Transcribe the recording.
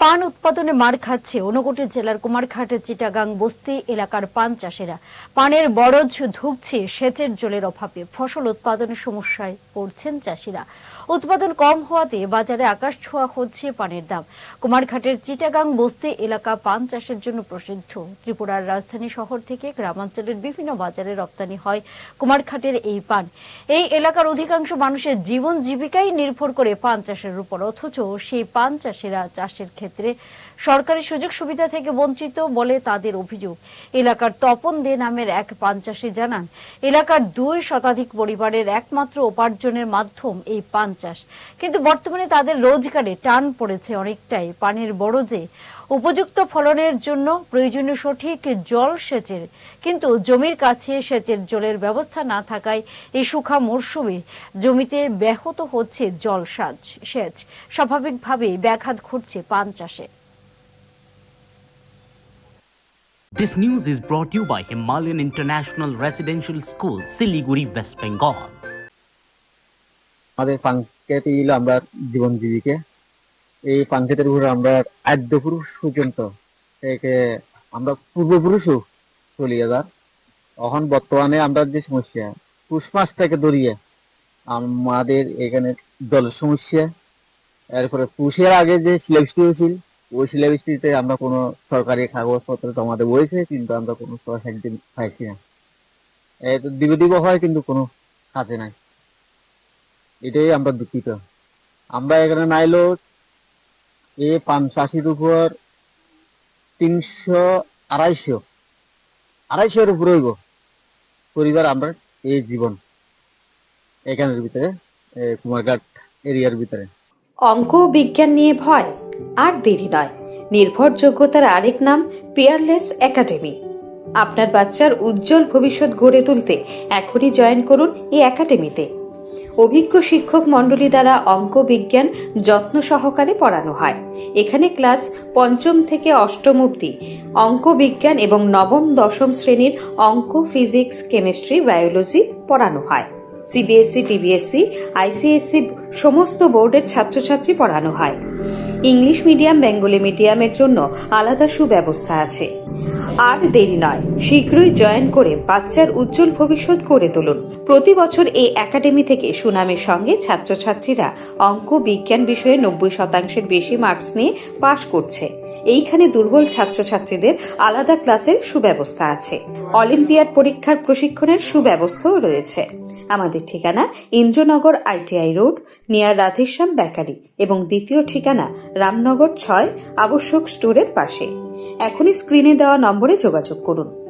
পান উৎপাদনে মার খাচ্ছে ঊনকোটি জেলার কুমারঘাট চিটাগাং বস্তি এলাকার পান চাষিরা। পানের বরজ ধুঁকছে সেচের জলের অভাবে। ফসল উৎপাদনের সমস্যায় পড়ছেন চাষিরা। উৎপাদন কম হওয়াতে বাজারে আকাশ ছোঁয়া হচ্ছে পানের দাম। কুমারঘাটের চিটাগাং বস্তি এলাকা পান চাষের জন্য প্রসিদ্ধ। ত্রিপুরার রাজধানী শহর থেকে গ্রামাঞ্চলের বিভিন্ন বাজারে রপ্তানি হয় কুমারঘাটের এই পান। এই এলাকার অধিকাংশ মানুষের জীবন জীবিকাই নির্ভর করে পান চাষের উপর, অথচ সেই পান চাষিরা চাষের ক্ষেত্রে সরকারি সুযোগ সুবিধা থেকে বঞ্চিত বলে তাদের অভিযোগ। এলাকার তপন দে নামের এক পান চাষি জানান, এলাকার 2 শতাধিক পরিবারের একমাত্র উপার্জনের মাধ্যম এই পান চাষ। কিন্তু বর্তমানে তাদের রোজগারে টান পড়েছে অনেকটাই পানের বরজে। উপযুক্ত ফলনের জন্য প্রয়োজনীয় সঠিক জল সেচের, কিন্তু জমির কাছে সেচের জলের ব্যবস্থা না থাকায় এই শুখা মরশুমে জমিতে ব্যাহত হচ্ছে জল সেচ। স্বাভাবিকভাবেই ব্যাঘাত ঘটছে পান চাষে। This news is brought to you by Himalayan International Residential School, Siliguri, West Bengal. আমাদের পান খেতে হলো আমরা জীবন জীবিকা। এই পান খেতের উপরে আমরা আদ্য পুরুষ পর্যন্ত থেকে আমরা পূর্বপুরুষও চলে যাবার। এখন বর্তমানে আমরা যে সমস্যা, পুষ মাস থেকে ধরিয়ে আমাদের এখানে জলের সমস্যা। এরপরে পুষের আগে যে শিলাবৃষ্টি হয়েছিল, ওই শিলাবৃষ্টিতে আমরা কোনো সরকারি কাগজপত্র জমা দেওয়া হয়েছে, কিন্তু আমরা কোনো সাহায্য পাইছি না। দিব হয়, কিন্তু কোনো কাজে নাই। এটাই আমরা দুঃখিত। আমরা এখানে নাইলো এই পান চাষির উপর 300-250 উপরে হইব পরিবার আমরা এই জীবন এখানের ভিতরে, কুমারঘাট এরিয়ার ভিতরে। অঙ্ক ও বিজ্ঞান নিয়ে ভয় আর দেরি নয়। নির্ভরযোগ্যতার আরেক নাম পিয়ারলেস একাডেমি। আপনার বাচ্চার উজ্জ্বল ভবিষ্যৎ গড়ে তুলতে এখনই জয়েন করুন এই একাডেমিতে। অভিজ্ঞ শিক্ষক মণ্ডলী দ্বারা অঙ্ক বিজ্ঞান যত্ন সহকারে পড়ানো হয়। এখানে ক্লাস 5ম থেকে 8ম অবধি অঙ্ক বিজ্ঞান এবং 9ম-10ম শ্রেণীর অঙ্ক, ফিজিক্স, কেমিস্ট্রি, বায়োলজি পড়ানো হয়। সিবিএসসি, টিবিএসসি, আইসিএসসি সমস্ত বোর্ডের ছাত্রছাত্রী পড়ানো হয়। ইংলিশ মিডিয়াম, বেঙ্গলি মিডিয়ামের জন্য আলাদা সুব্যবস্থা আছে। আর দেরি নয়, শীঘ্রই জয়েন করে বাচ্চার উজ্জ্বল ভবিষ্যৎ গড়ে তুলুন। প্রতি বছর এই একাডেমি থেকে সুনামের সঙ্গে ছাত্রছাত্রীরা অঙ্ক বিজ্ঞান বিষয়ে 90% বেশি মার্কস নিয়ে পাশ করছে। এইখানে দুর্বল ছাত্রছাত্রীদের আলাদা ক্লাসের সুব্যবস্থা আছে। অলিম্পিয়াড পরীক্ষার প্রশিক্ষণের সুব্যবস্থাও রয়েছে। আমাদের ঠিকানা Indranagar ITI road, near Radheshyam bakery, এবং দ্বিতীয় ঠিকানা রামনগর 6 আবশ্যক স্টোরের পাশে। এখনই স্ক্রিনে দেওয়া নম্বরে যোগাযোগ করুন।